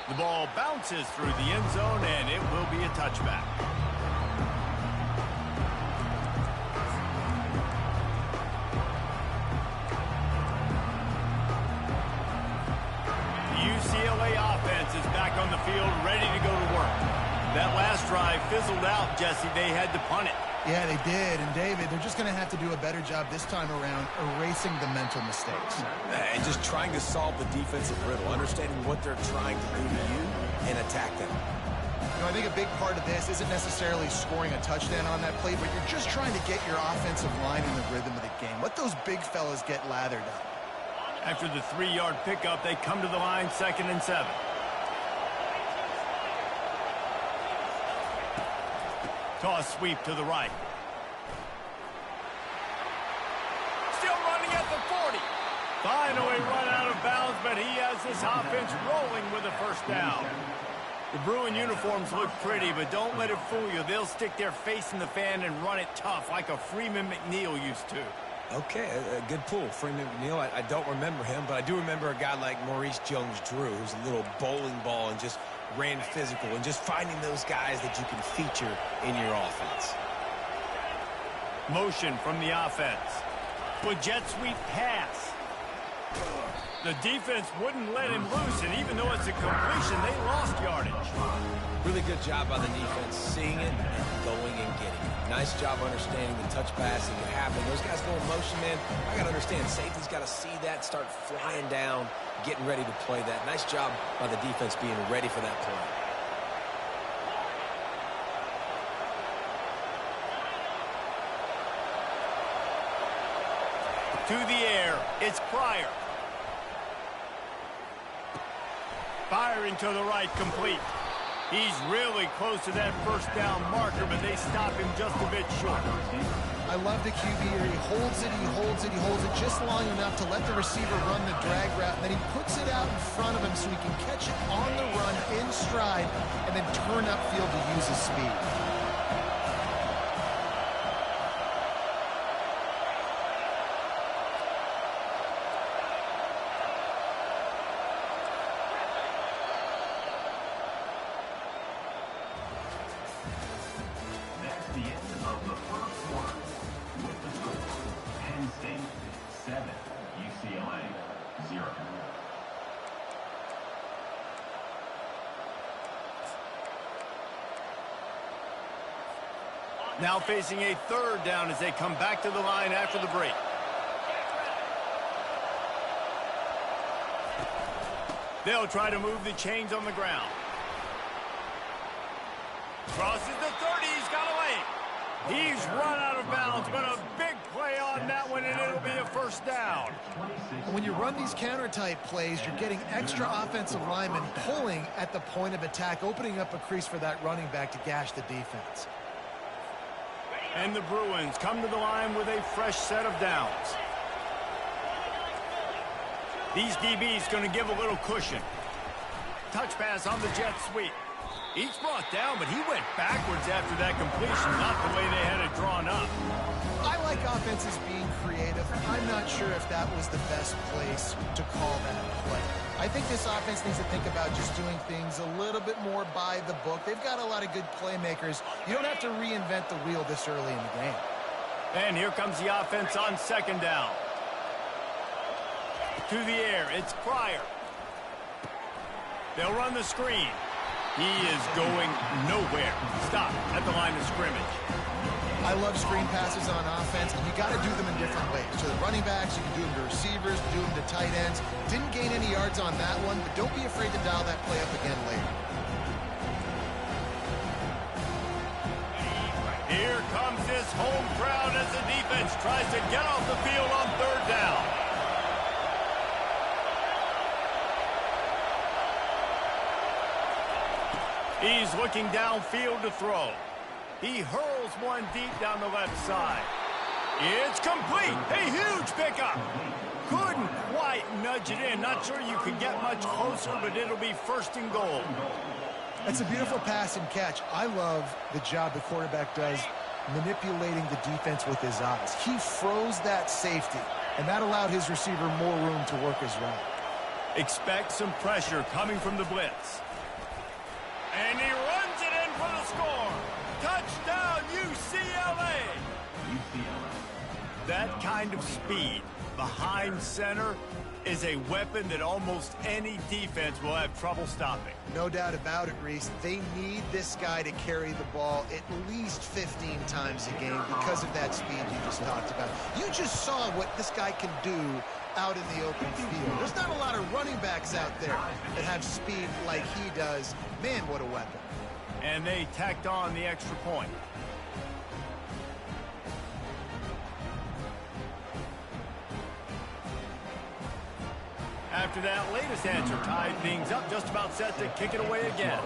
The ball bounces through the end zone, and it will be a touchback. The UCLA offense is back on the field, ready to go to work. That last drive fizzled out, Jesse. They had to punt it. Yeah, they did. And, David, they're just going to have to do a better job this time around erasing the mental mistakes. And just trying to solve the defensive riddle, understanding what they're trying to do to you and attack them. You know, I think a big part of this isn't necessarily scoring a touchdown on that play, but you're just trying to get your offensive line in the rhythm of the game. Let those big fellas get lathered up. After the 3-yard pickup, they come to the line, 2nd and 7. Toss sweep to the right. Still running at the 40. Finally run out of bounds, but he has this offense rolling with a first down. The Bruin uniforms look pretty, but don't let it fool you. They'll stick their face in the fan and run it tough like a Freeman McNeil used to. Okay, a good pull. Freeman McNeil, I don't remember him, but I do remember a guy like Maurice Jones-Drew, who's a little bowling ball and just ran physical, and just finding those guys that you can feature in your offense. Motion from the offense. With jet sweep pass. The defense wouldn't let him loose, and even though it's a completion, they lost yardage. Really good job by the defense, seeing it and going and getting it. Nice job understanding the touch passing can happen. Those guys go in motion, man. I got to understand, safety's got to see that, start flying down, getting ready to play that. Nice job by the defense being ready for that play. To the air, it's Pryor. Firing to the right, complete. He's really close to that first down marker, but they stop him just a bit short. I love the QB here. He holds it, he holds it, he holds it just long enough to let the receiver run the drag route, and then he puts it out in front of him so he can catch it on the run in stride and then turn upfield to use his speed. Now facing a 3rd down as they come back to the line after the break. They'll try to move the chains on the ground. Crosses the 30, he's got away. He's run out of bounds, but a big play on that one, and it'll be a first down. When you run these counter-type plays, you're getting extra offensive linemen pulling at the point of attack, opening up a crease for that running back to gash the defense. And the Bruins come to the line with a fresh set of downs. These DBs going to give a little cushion. Touch pass on the jet sweep. He's brought down, but he went backwards after that completion, not the way they had it drawn up. I like offenses being creative. I'm not sure if that was the best place to call that play. I think this offense needs to think about just doing things a little bit more by the book. They've got a lot of good playmakers. You don't have to reinvent the wheel this early in the game. And here comes the offense on 2nd down. To the air, it's Pryor. They'll run the screen. He is going nowhere. Stop at the line of scrimmage. I love screen passes on offense, and you got to do them in different ways. To the running backs, you can do them to receivers, do them to tight ends. Didn't gain any yards on that one, but don't be afraid to dial that play up again later. Here comes this home crowd as the defense tries to get off the field on 3rd down. He's looking downfield to throw. He hurls one deep down the left side. It's complete. A huge pickup. Couldn't quite nudge it in. Not sure you could get much closer, but it'll be 1st and goal. It's a beautiful pass and catch. I love the job the quarterback does manipulating the defense with his eyes. He froze that safety, and that allowed his receiver more room to work his route. Expect some pressure coming from the blitz. And he runs it in for the score. Touchdown, UCLA. That kind of speed behind center is a weapon that almost any defense will have trouble stopping. No doubt about it, Reese. They need this guy to carry the ball at least 15 times a game because of that speed you just talked about. You just saw what this guy can do out in the open field. There's not a lot of running backs out there that have speed like he does. Man, what a weapon. And they tacked on the extra point. After that latest answer tied things up, just about set to kick it away again.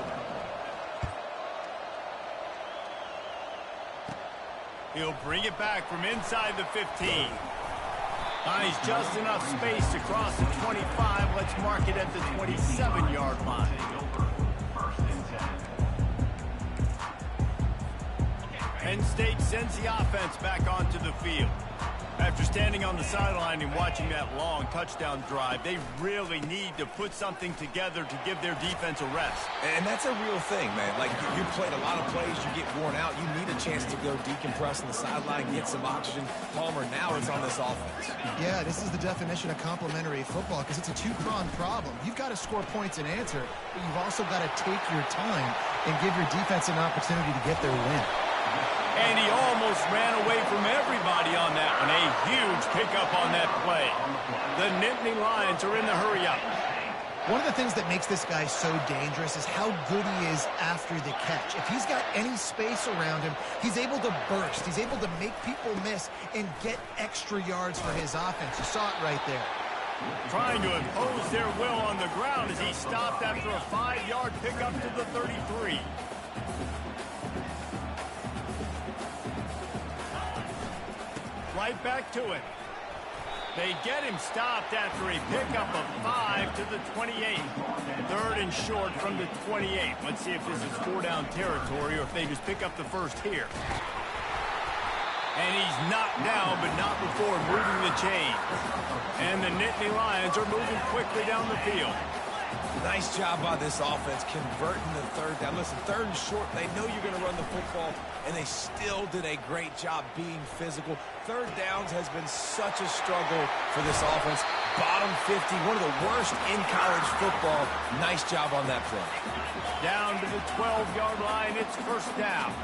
He'll bring it back from inside the 15. Finds just enough space to cross the 25. Let's mark it at the 27-yard line. Penn State sends the offense back onto the field. After standing on the sideline and watching that long touchdown drive, they really need to put something together to give their defense a rest. And that's a real thing, man. Like, you played a lot of plays, you get worn out, you need a chance to go decompress on the sideline, get some oxygen. Palmer, now it's on this offense. Yeah, this is the definition of complementary football because it's a two-pronged problem. You've got to score points and answer, but you've also got to take your time and give your defense an opportunity to get their win. And he almost ran away from everybody on that one. A huge pickup on that play. The Nittany Lions are in the hurry-up. One of the things that makes this guy so dangerous is how good he is after the catch. If he's got any space around him, he's able to burst. He's able to make people miss and get extra yards for his offense. You saw it right there. Trying to impose their will on the ground as he stopped after a 5-yard pickup to the 33. Right back to it. They get him stopped after a pickup of 5 to the 28. Third and short from the 28. Let's see if this is 4-down territory or if they just pick up the first here. And he's knocked down, but not before moving the chain. And the Nittany Lions are moving quickly down the field. Nice job by this offense converting the third down. Listen, third and short, they know you're going to run the football, and they still did a great job being physical. Third downs has been such a struggle for this offense. Bottom 50, one of the worst in college football. Nice job on that play. Down to the 12-yard line, it's first down.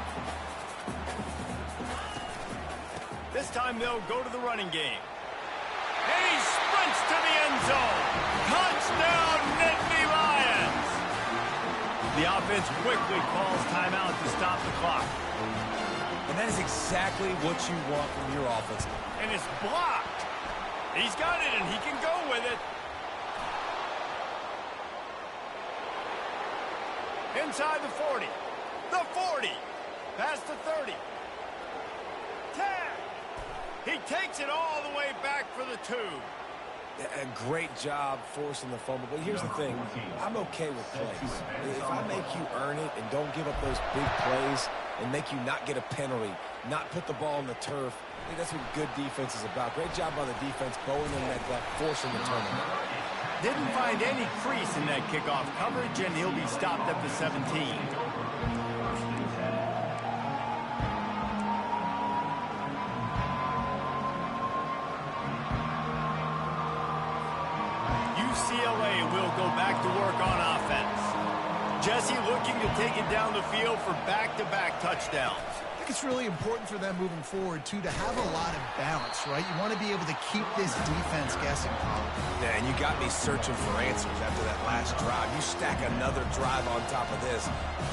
This time they'll go to the running game. And he sprints to the end zone. Touchdown, Nittany Lions! The offense quickly calls timeout to stop the clock. And that is exactly what you want from your offense. And it's blocked. He's got it, and he can go with it. Inside the 40. The 40. Past the 30. 10. He takes it all the way back for the 2. A great job forcing the fumble. But here's the thing. I'm okay with plays. If I make you earn it and don't give up those big plays and make you not get a penalty, not put the ball on the turf, I think that's what good defense is about. Great job by the defense, bowling in that gap, forcing the turnover. Didn't find any crease in that kickoff coverage, and he'll be stopped at the 17. UCLA will go back to work on offense. Jesse looking to take it down the field for back-to-back touchdowns. I think it's really important for them moving forward, too, to have a lot of balance, right? You want to be able to keep this defense guessing, Colin. Yeah, and you got me searching for answers after that last drive. You stack another drive on top of this,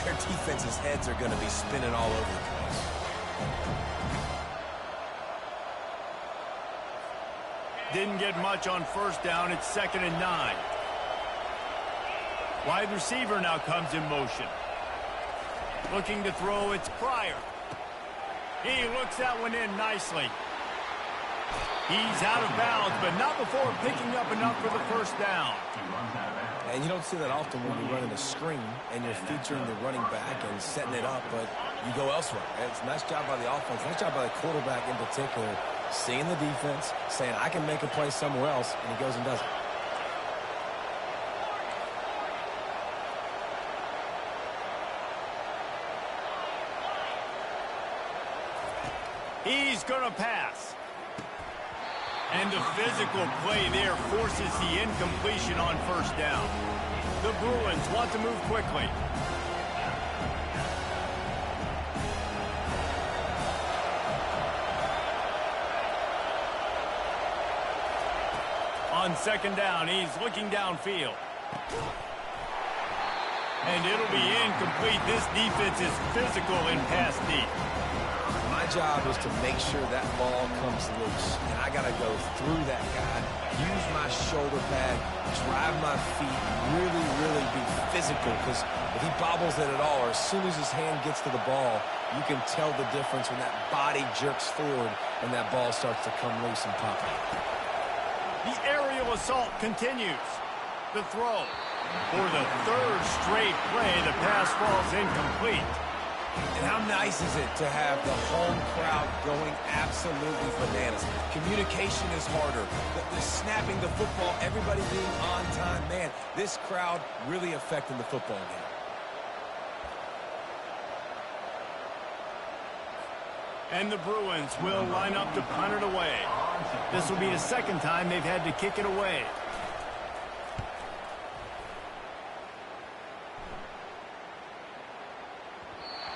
their defense's heads are going to be spinning all over the place. Didn't get much on first down. It's 2nd and 9. Wide receiver now comes in motion. Looking to throw, it's Pryor. He looks that one in nicely. He's out of bounds, but not before picking up enough for the first down. And you don't see that often when you're running a screen and you're featuring the running back and setting it up, but you go elsewhere. It's a nice job by the offense, nice job by the quarterback in particular, seeing the defense, saying, I can make a play somewhere else, and he goes and does it. pass. And the physical play there forces the incompletion on first down. The Bruins want to move quickly. On second down, he's looking downfield. And it'll be incomplete. This defense is physical in pass deep. My job is to make sure that ball comes loose. And I got to go through that guy, use my shoulder pad, drive my feet, really be physical. Because if he bobbles it at all, or as soon as his hand gets to the ball, you can tell the difference when that body jerks forward and that ball starts to come loose and pop out. The aerial assault continues. The throw. For the third straight play, the pass falls incomplete. And how nice is it to have the home crowd going absolutely bananas? Communication is harder. The snapping the football, everybody being on time. Man, this crowd really affecting the football game. And the Bruins will line up to punt it away. This will be the second time they've had to kick it away.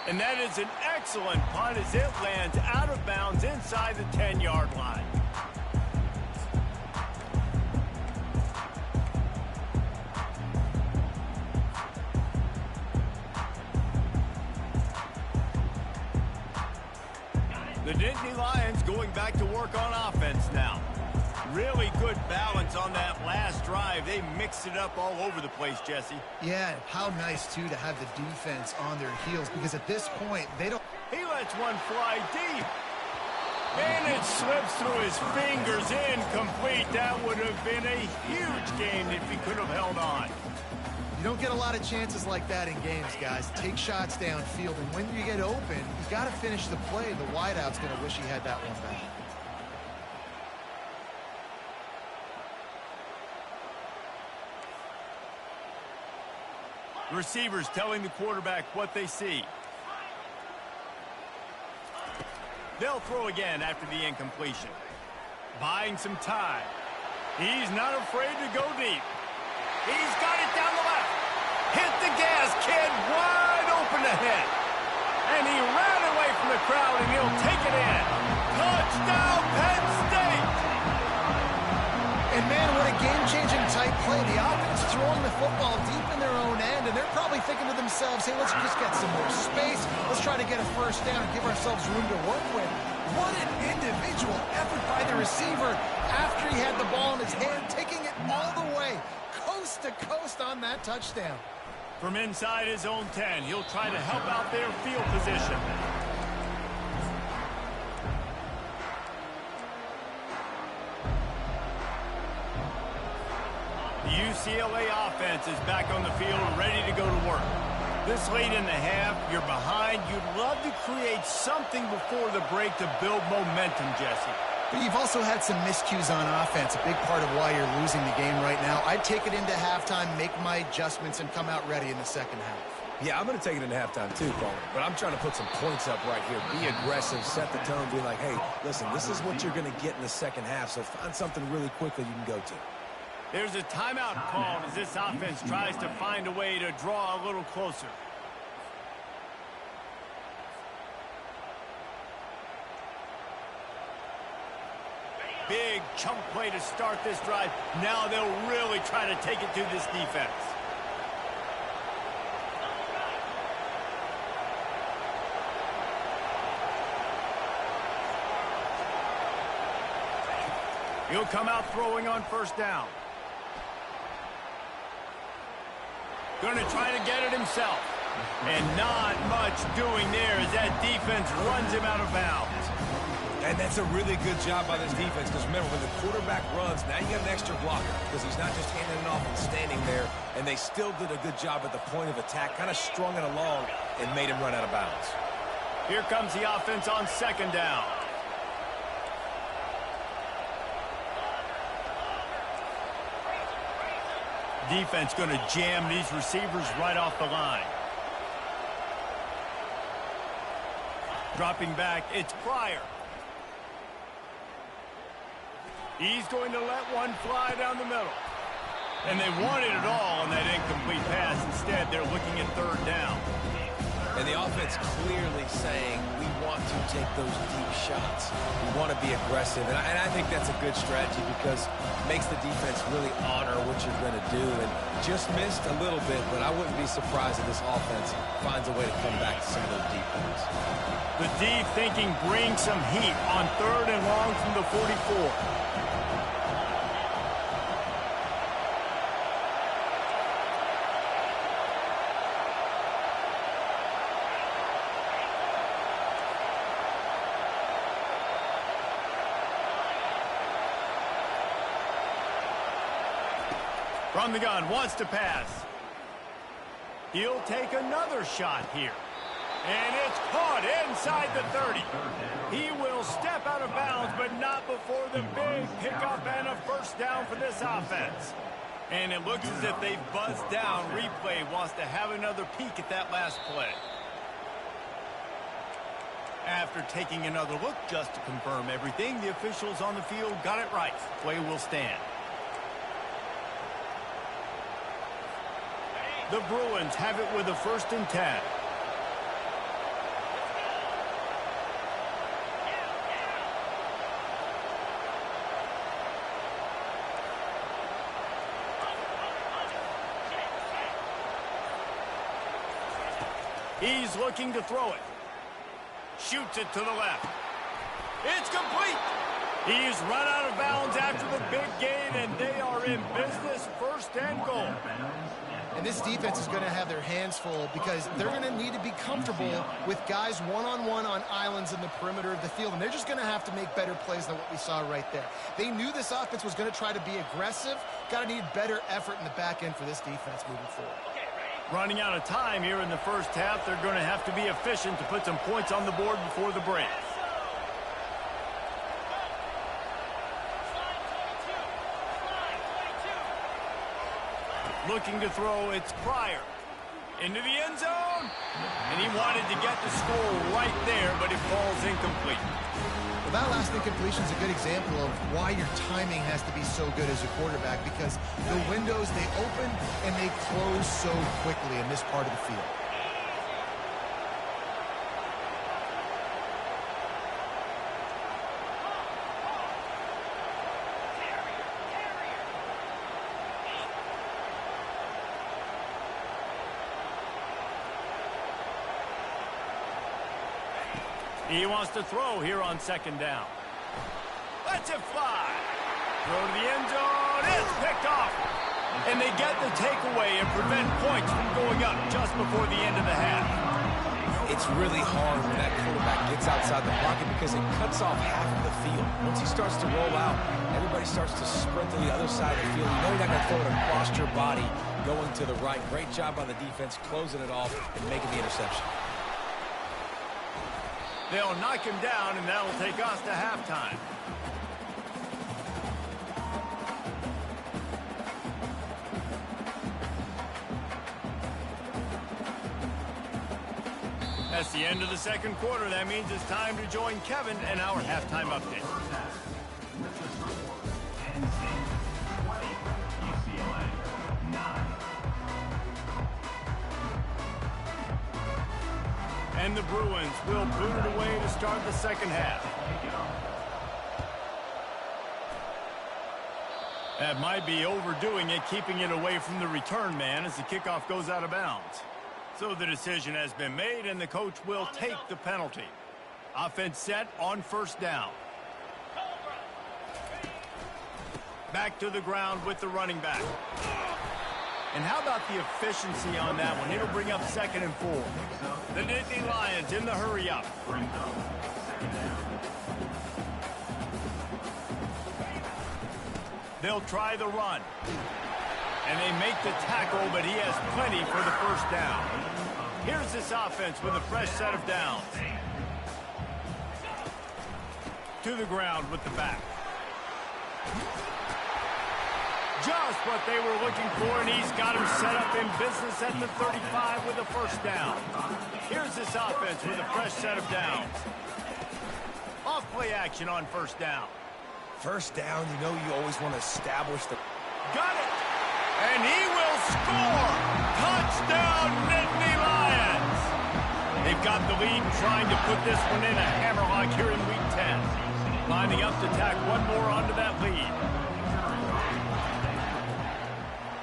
And that is an excellent punt as it lands out of bounds inside the 10-yard line. The Nittany Lions going back to work on offense now. Really good balance on that last drive. They mixed it up all over the place, Jesse. Yeah, how nice, too, to have the defense on their heels, because at this point, they don't... He lets one fly deep. And it slips through his fingers, incomplete. That would have been a huge game if he could have held on. You don't get a lot of chances like that in games, guys. Take shots downfield, and when you get open, you got to finish the play. The wideout's going to wish he had that one back. The receivers telling the quarterback what they see. They'll throw again after the incompletion. Buying some time. He's not afraid to go deep. He's got it down the left. Hit the gas, kid. Wide open ahead. And he ran away from the crowd, and he'll take it in. Touchdown, Penn State! And, man, what a game-changing type play. The offense throwing the football deep in their own end, and they're probably thinking to themselves, hey, let's just get some more space. Let's try to get a first down and give ourselves room to work with. What an individual effort by the receiver after he had the ball in his hand, taking it all the way, coast to coast on that touchdown. From inside his own 10, he'll try to help out their field position. The UCLA offense is back on the field, ready to go to work. This late in the half, you're behind. You'd love to create something before the break to build momentum, Jesse. But you've also had some miscues on offense, a big part of why you're losing the game right now. I'd take it into halftime, make my adjustments, and come out ready in the second half. Yeah, I'm going to take it into halftime too, Colin. But I'm trying to put some points up right here. Be aggressive, set the tone, be like, hey, listen, this is what you're going to get in the second half, so find something really quickly you can go to. There's a timeout called as this offense tries to find a way to draw a little closer. Big chunk play to start this drive. Now they'll really try to take it to this defense. He'll come out throwing on first down. Going to try to get it himself. And not much doing there as that defense runs him out of bounds. And that's a really good job by this defense, because remember, when the quarterback runs, now you got an extra blocker, because he's not just handing it off and standing there, and they still did a good job at the point of attack, kind of strung it along and made him run out of bounds. Here comes the offense on second down. Defense going to jam these receivers right off the line. Dropping back, it's Pryor. He's going to let one fly down the middle. And they wanted it all on that incomplete pass. Instead, they're looking at third down. And the offense clearly saying, we want to take those deep shots. We want to be aggressive. And I think that's a good strategy because it makes the defense really honor what you're going to do. And just missed a little bit, but I wouldn't be surprised if this offense finds a way to come back to some of those deep ones. The D thinking brings some heat on third and long from the 44. From the gun, wants to pass. He'll take another shot here. And it's caught inside the 30. He will step out of bounds, but not before the big pickup and a first down for this offense. And it looks as if they've buzzed down. Replay wants to have another peek at that last play. After taking another look just to confirm everything, the officials on the field got it right. Play will stand. The Bruins have it with a 1st and 10. He's looking to throw it. Shoots it to the left. It's complete. He's run out of bounds after the big gain, and they are in business, 1st and goal. And this defense is going to have their hands full because they're going to need to be comfortable with guys one-on-one on islands in the perimeter of the field. And they're just going to have to make better plays than what we saw right there. They knew this offense was going to try to be aggressive. Got to need better effort in the back end for this defense moving forward. Running out of time here in the first half. They're going to have to be efficient to put some points on the board before the break. Looking to throw, it's Pryor. Into the end zone. And he wanted to get the score right there, but it falls incomplete. Well, that last incompletion is a good example of why your timing has to be so good as a quarterback, because the windows, they open and they close so quickly in this part of the field. He wants to throw here on 2nd down. Lets it fly. Throw to the end zone. It's picked off. And they get the takeaway and prevent points from going up just before the end of the half. It's really hard when that quarterback gets outside the pocket because it cuts off half of the field. Once he starts to roll out, everybody starts to sprint to the other side of the field. You know you're not going to throw it across your body going to the right. Great job on the defense closing it off and making the interception. They'll knock him down, and that'll take us to halftime. That's the end of the 2nd quarter. That means it's time to join Kevin and our halftime update. And the Bruins will boot it away to start the 2nd half. That might be overdoing it, keeping it away from the return man as the kickoff goes out of bounds. So the decision has been made, and the coach will take the penalty. Offense set on 1st down. Back to the ground with the running back. And how about the efficiency on that one? It'll bring up 2nd and 4. The Nittany Lions in the hurry up. They'll try the run. And they make the tackle, but he has plenty for the 1st down. Here's this offense with a fresh set of downs. To the ground with the back. Just what they were looking for, and he's got him set up in business at the 35 with a 1st down. Here's this offense with a fresh set of downs. Off play action on 1st down. First down, you know you always want to establish the... Got it! And he will score! Touchdown, Nittany Lions! They've got the lead, trying to put this one in a hammerlock here in Week 10. Lining up to tack one more onto that lead.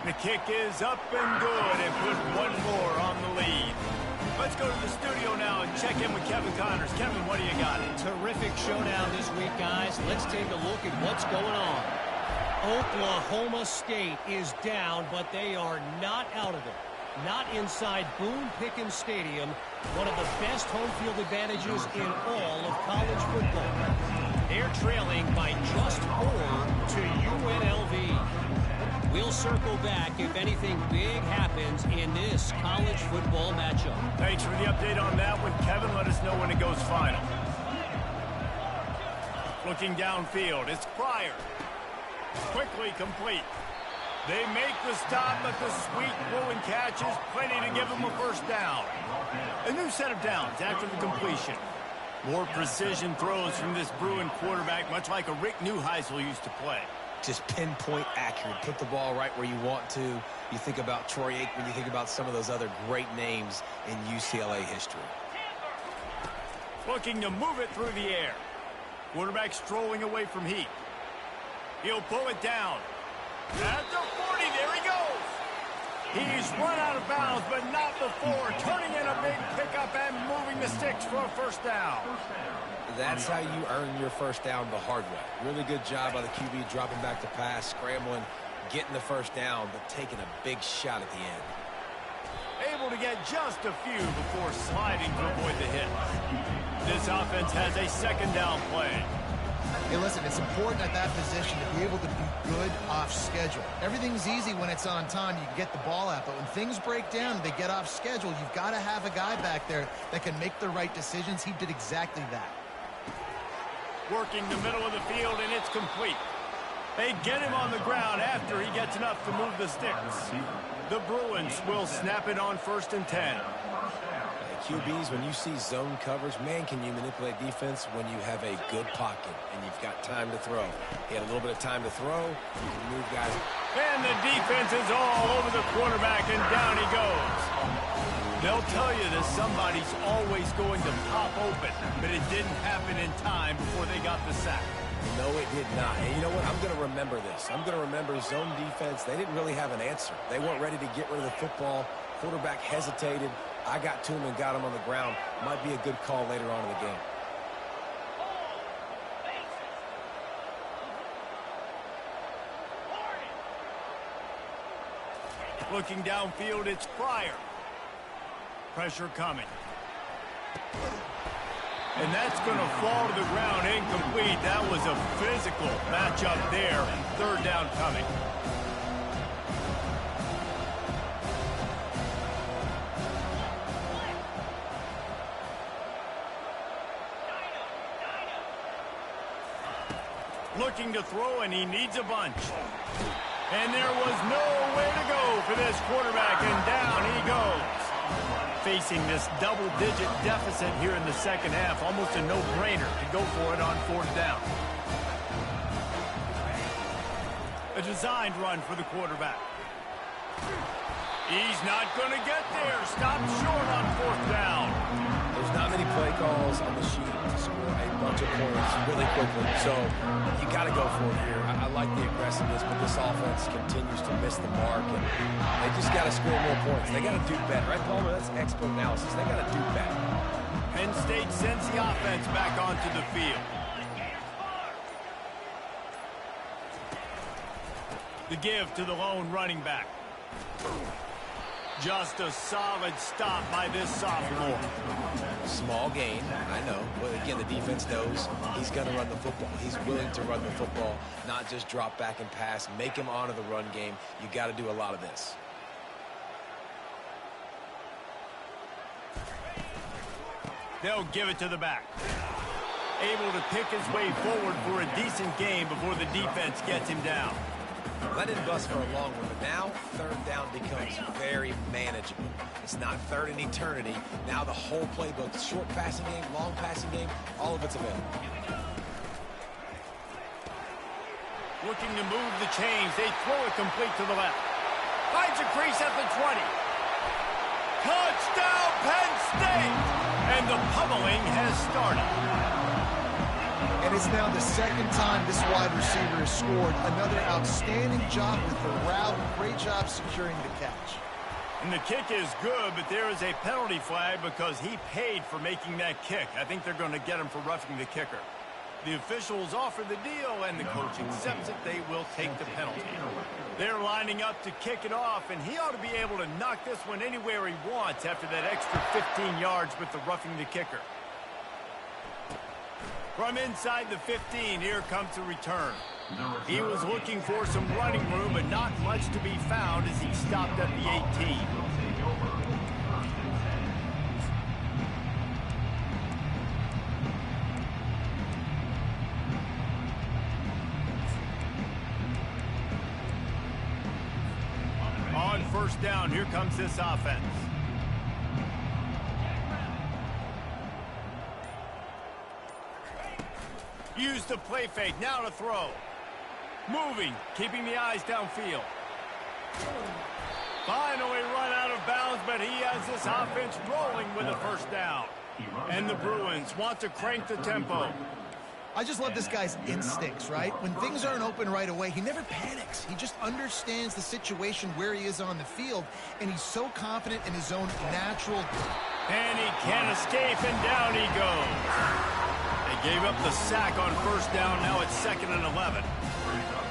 The kick is up and good, and put one more on the lead. Let's go to the studio now and check in with Kevin Connors. Kevin, what do you got? Terrific showdown this week, guys. Let's take a look at what's going on. Oklahoma State is down, but they are not out of it. Not inside Boone Pickens Stadium, one of the best home field advantages in all of college football. They're trailing by just 4 to UNLV. We'll circle back if anything big happens in this college football matchup. Thanks for the update on that one, Kevin. Let us know when it goes final. Looking downfield, it's Pryor. Quickly complete. They make the stop, but the sweet rolling catch is plenty to give them a first down. A new set of downs after the completion. More precision throws from this Bruin quarterback, much like a Rick Neuheisel used to play. Just pinpoint accurate. Put the ball right where you want to. You think about Troy Aikman, you think about some of those other great names in UCLA history. Looking to move it through the air. Quarterback strolling away from heat. He'll pull it down. At the 40, there he goes. He's run out of bounds, but not before. Turning in a big pickup and moving the sticks for a first down. That's how you earn your first down the hard way. Really good job by the QB dropping back to pass, scrambling, getting the first down, but taking a big shot at the end. Able to get just a few before sliding to avoid the hit. This offense has a second down play. Hey, listen, it's important at that position to be able to be good off schedule. Everything's easy when it's on time. You can get the ball out, but when things break down and they get off schedule, you've got to have a guy back there that can make the right decisions. He did exactly that. Working the middle of the field, and it's complete. They get him on the ground after he gets enough to move the sticks. The Bruins will snap it on 1st and 10. QBs, when you see zone coverage, man, can you manipulate defense when you have a good pocket and you've got time to throw. He had a little bit of time to throw. You can move guys. And the defense is all over the quarterback, and down he goes. They'll tell you that somebody's always going to pop open, but it didn't happen in time before they got the sack. No, it did not. And you know what? I'm going to remember this. I'm going to remember zone defense. They didn't really have an answer. They weren't ready to get rid of the football. Quarterback hesitated. I got to him and got him on the ground. Might be a good call later on in the game. Looking downfield, it's Pryor. Pressure coming. And that's going to fall to the ground incomplete. That was a physical matchup there. 3rd down coming. Looking to throw, and he needs a bunch. And there was nowhere to go for this quarterback, and down he goes. Facing this double-digit deficit here in the second half, almost a no-brainer to go for it on 4th down. A designed run for the quarterback. He's not going to get there. Stopped short on 4th down. There's not many play calls on the sheet to score a bunch of points really quickly, so you got to go for it here. I like the aggressiveness, but this offense continues to miss the mark, and they just got to score more points. They got to do better, right, Palmer? That's expert analysis. They got to do better. Penn State sends the offense back onto the field. The give to the lone running back. Just a solid stop by this sophomore. Small gain, I know. But again, the defense knows he's going to run the football. He's willing to run the football, not just drop back and pass. Make him honor the run game. You got to do a lot of this. They'll give it to the back. Able to pick his way forward for a decent game before the defense gets him down. That didn't bust for a long one, but now 3rd down becomes very manageable. It's not 3rd and eternity. Now the whole playbook, short passing game, long passing game, all of it's available. Looking to move the chains. They throw it complete to the left. Finds a crease at the 20. Touchdown, Penn State! And the pummeling has started. And it's now the second time this wide receiver has scored. Another outstanding job with the route. Great job securing the catch. And the kick is good, but there is a penalty flag because he paid for making that kick. I think they're going to get him for roughing the kicker. The officials offer the deal, and the coach accepts it. They will take the penalty. They're lining up to kick it off, and he ought to be able to knock this one anywhere he wants after that extra 15 yards with the roughing the kicker. From inside the 15, here comes the return. He was looking for some running room, but not much to be found as he stopped at the 18. On first down, here comes this offense. Use the play fake, now to throw. Moving, keeping the eyes downfield. Finally run out of bounds, but he has this offense rolling with a first down. And the Bruins want to crank the tempo. I just love this guy's instincts, right? When things aren't open right away, he never panics. He just understands the situation where he is on the field, and he's so confident in his own natural... And he can't escape, and down he goes. They gave up the sack on first down. Now it's 2nd and 11.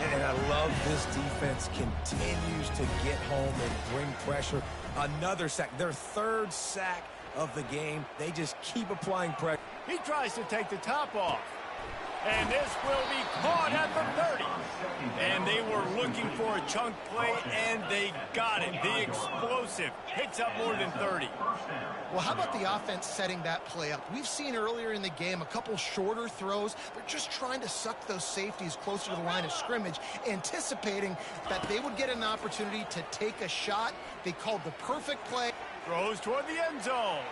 And I love this defense continues to get home and bring pressure. Another sack, their 3rd sack of the game. They just keep applying pressure. He tries to take the top off. And this will be caught at the 30. And they were looking for a chunk play, and they got it. The explosive picks up more than 30. Well, how about the offense setting that play up? We've seen earlier in the game a couple shorter throws. They're just trying to suck those safeties closer to the line of scrimmage, anticipating that they would get an opportunity to take a shot. They called the perfect play. Throws toward the end zone.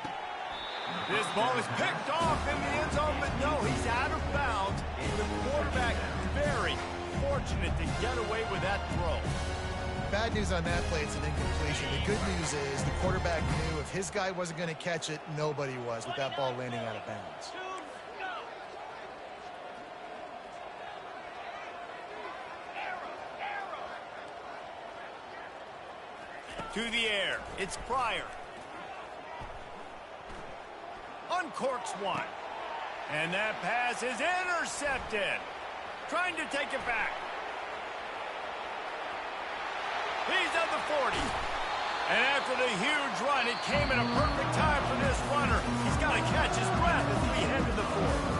This ball is picked off in the end zone, but no, he's out of bounds. The quarterback very fortunate to get away with that throw. Bad news on that play, it's an incompletion. The good news is the quarterback knew if his guy wasn't going to catch it, nobody was with that ball landing out of bounds. To the air, it's Pryor. Uncorks one. And that pass is intercepted. Trying to take it back. He's at the 40. And after the huge run, it came at a perfect time for this runner. He's got to catch his breath as we head to the 4th.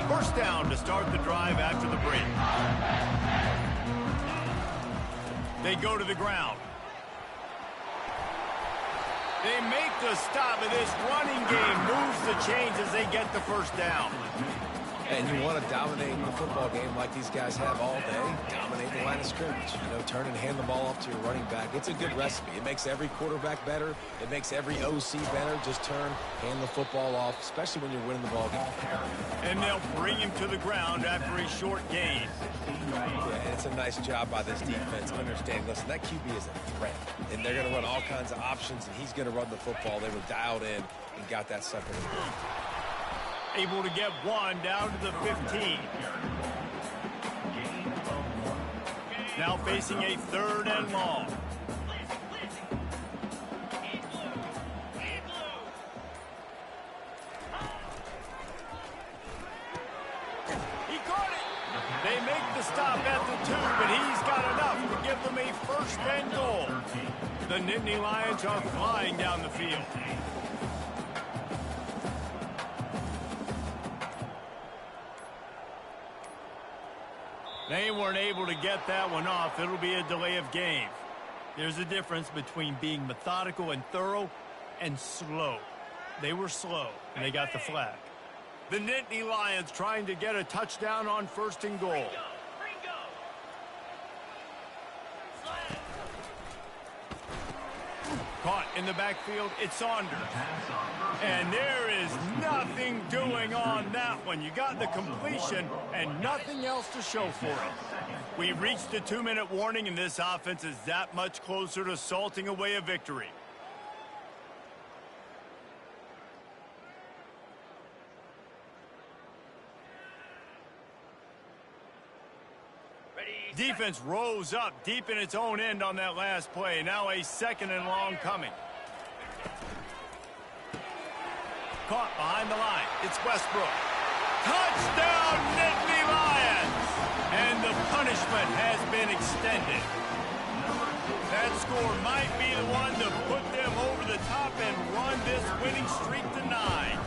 First down to start the drive after the break. They go to the ground. They make the stop, and this running game moves the chains as they get the first down. And you want to dominate the football game like these guys have all day. Dominate the line of scrimmage. You know, turn and hand the ball off to your running back. It's a good recipe. It makes every quarterback better. It makes every OC better. Just turn, hand the football off, especially when you're winning the ball game. And they'll bring him to the ground after a short gain. Yeah, and it's a nice job by this defense. Understand, listen, that QB is a threat. And they're going to run all kinds of options, and he's going to run the football. They were dialed in and got that second. Able to get one down to the 15. Now facing a 3rd and long. He caught it. They make the stop at the 2, but he's got enough to give them a 1st and goal. The Nittany Lions are flying down the field. They weren't able to get that one off. It'll be a delay of game. There's a difference between being methodical and thorough and slow. They were slow, and they got the flag. The Nittany Lions trying to get a touchdown on 1st and goal. Caught in the backfield, it's Saunders. And there is nothing doing on that one. You got the completion and nothing else to show for it. We reached the 2-minute warning, and this offense is that much closer to salting away a victory. Defense rose up deep in its own end on that last play. Now a 2nd and long coming. Caught behind the line. It's Westbrook. Touchdown, Nittany Lions! And the punishment has been extended. That score might be the one to put them over the top and run this winning streak to 9.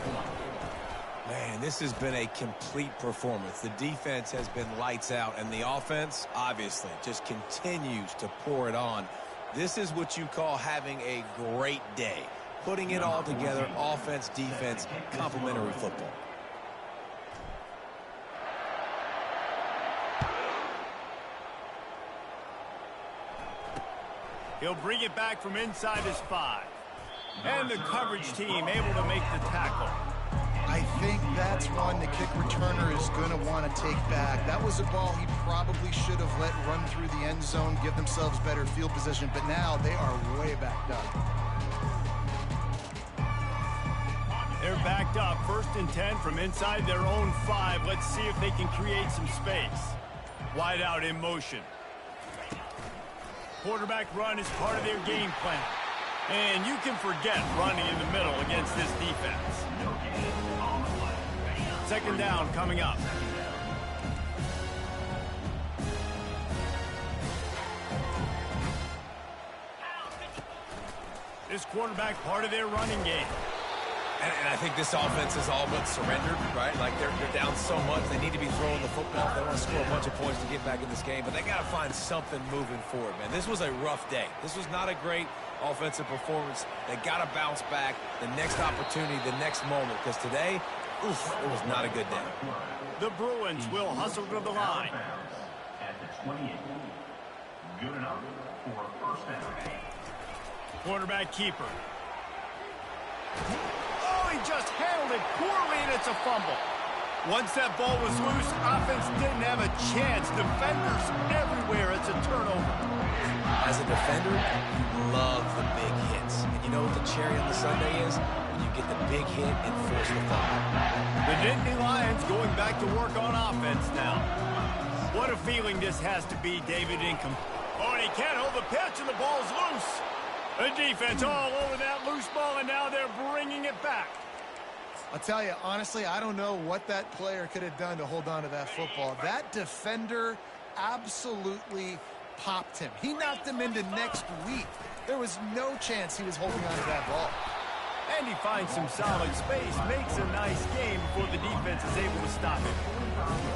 Man, this has been a complete performance. The defense has been lights out, and the offense, obviously, just continues to pour it on. This is what you call having a great day. Putting it all together, offense, defense, complementary football. He'll bring it back from inside his 5. And the coverage team able to make the tackle. I think that's one the kick returner is going to want to take back. That was a ball he probably should have let run through the end zone, give themselves better field position, but now they are way backed up. They're backed up, 1st and 10 from inside their own 5. Let's see if they can create some space. Wide out in motion. Quarterback run is part of their game plan. And you can forget running in the middle against this defense. 2nd down coming up. This quarterback part of their running game. And I think this offense is all but surrendered, right? Like they're down so much, they need to be throwing the football. They want to score a bunch of points to get back in this game, but they got to find something moving forward, man. This was a rough day. This was not a great offensive performance. They got to bounce back the next opportunity, the next moment, because today, oof, it was not a good day. The Bruins will hustle to the line. At the 28. Good enough for a 1st down. Quarterback keeper. Oh, he just handled it poorly, and it's a fumble. Once that ball was loose, offense didn't have a chance. Defenders everywhere. It's a turnover. As a defender, you love the big hits. And you know what the cherry on the sundae is? When you get the big hit and force the fumble. The Nittany Lions going back to work on offense now. What a feeling this has to be, David Income. Oh, and he can't hold the pitch, and the ball's loose. The defense all over that loose ball, and now they're bringing it back. I'll tell you, honestly, I don't know what that player could have done to hold on to that football. That defender absolutely popped him. He knocked him into next week. There was no chance he was holding on to that ball. And he finds some solid space, makes a nice game before the defense is able to stop him.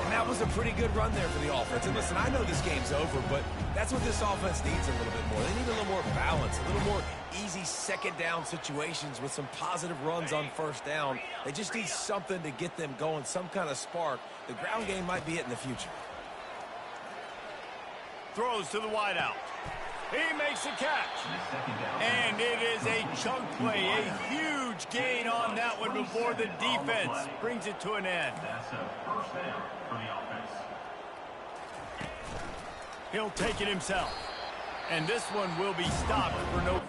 And that was a pretty good run there for the offense. And listen, I know this game's over, but that's what this offense needs a little bit more. They need a little more balance, a little more easy 2nd down situations with some positive runs on 1st down. They just need something to get them going, some kind of spark. The ground game might be it in the future. Throws to the wideout. He makes a catch. And it is a chunk play, a huge gain on that one before the defense brings it to an end. That's a 1st down for the offense. He'll take it himself. And this one will be stopped for no...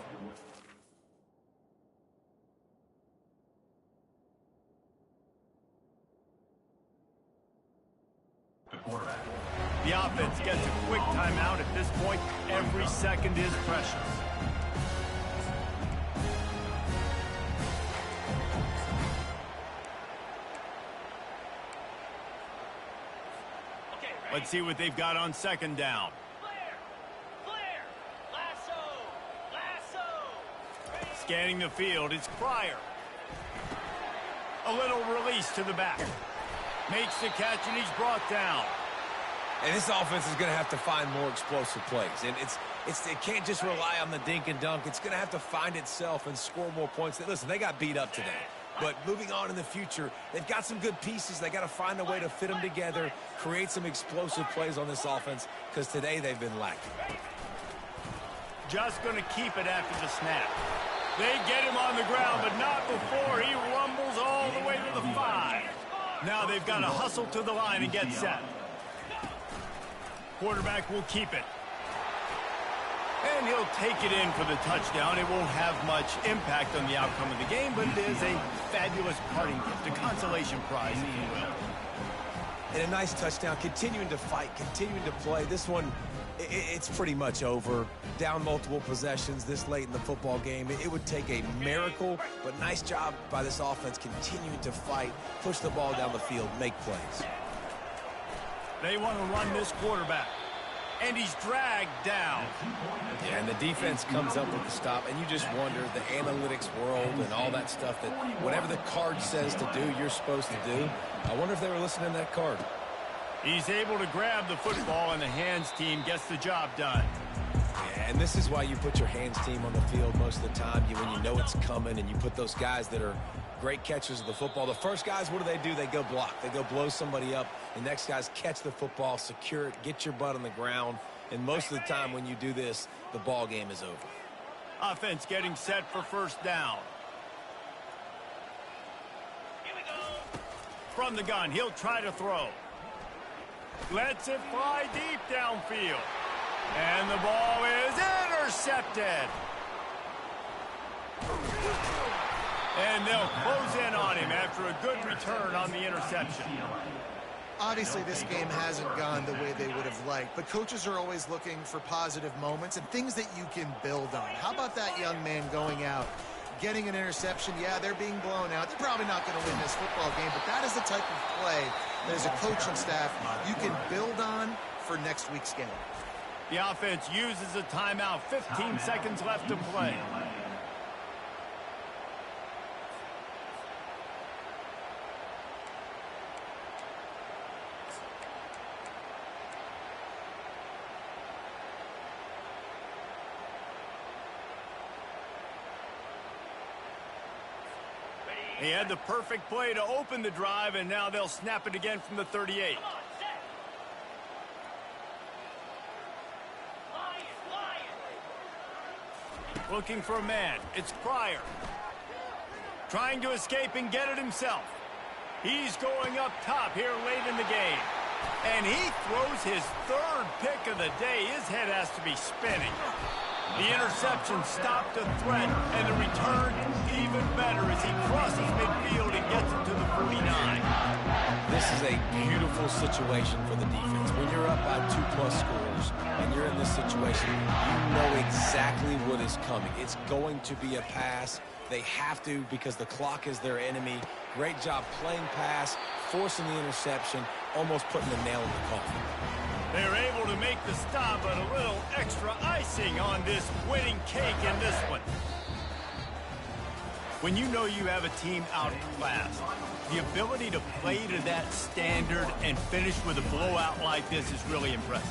The quarterback. The offense gets a quick timeout. At this point, every second is precious. Let's see what they've got on 2nd down. Scanning the field, it's Pryor. A little release to the back. Makes the catch, and he's brought down. And this offense is going to have to find more explosive plays. And It can't just rely on the dink and dunk. It's going to have to find itself and score more points. Listen, they got beat up today. But moving on in the future, they've got some good pieces. They got to find a way to fit them together, create some explosive plays on this offense, because today they've been lacking. Just going to keep it after the snap. They get him on the ground, but not before he rumbles all the way to the 5. Now they've got to hustle to the line and get set. Quarterback will keep it. And he'll take it in for the touchdown. It won't have much impact on the outcome of the game, but it is a fabulous parting gift, a consolation prize, if you will. And a nice touchdown, continuing to fight, continuing to play. This one, it's pretty much over. Down multiple possessions this late in the football game. It would take a miracle, but nice job by this offense continuing to fight, push the ball down the field, make plays. They want to run this quarterback. And he's dragged down. Yeah, and the defense comes up with the stop, and you just wonder, the analytics world and all that stuff, that whatever the card says to do, you're supposed to do. I wonder if they were listening to that card. He's able to grab the football, and the hands team gets the job done. Yeah, and this is why you put your hands team on the field most of the time, when you know it's coming, and you put those guys that are great catchers of the football. The first guys, what do? They go block. They go blow somebody up. The next guys catch the football, secure it, get your butt on the ground. And most of the time when you do this, the ball game is over. Offense getting set for first down. Here we go. From the gun, he'll try to throw. Lets it fly deep downfield. And the ball is intercepted. And they'll close in on him after a good return on the interception. Obviously, this game hasn't gone the way they would have liked, but coaches are always looking for positive moments and things that you can build on. How about that young man going out, getting an interception? Yeah, they're being blown out. They're probably not going to win this football game, but that is the type of play that as a coaching staff you can build on for next week's game. The offense uses a timeout. 15 seconds left to play. He had the perfect play to open the drive, and now they'll snap it again from the 38. Looking for a man. It's Pryor. Trying to escape and get it himself. He's going up top here late in the game. And he throws his third pick of the day. His head has to be spinning. The interception stopped a threat, and the return even better as he crosses midfield and gets it to the 49. This is a beautiful situation for the defense. When you're up by 2+ scores and you're in this situation, you know exactly what is coming. It's going to be a pass. They have to, because the clock is their enemy. Great job playing pass, forcing the interception, almost putting the nail in the coffin. They're able to make the stop, but a little extra icing on this winning cake in this one. When you know you have a team outclassed, the ability to play to that standard and finish with a blowout like this is really impressive.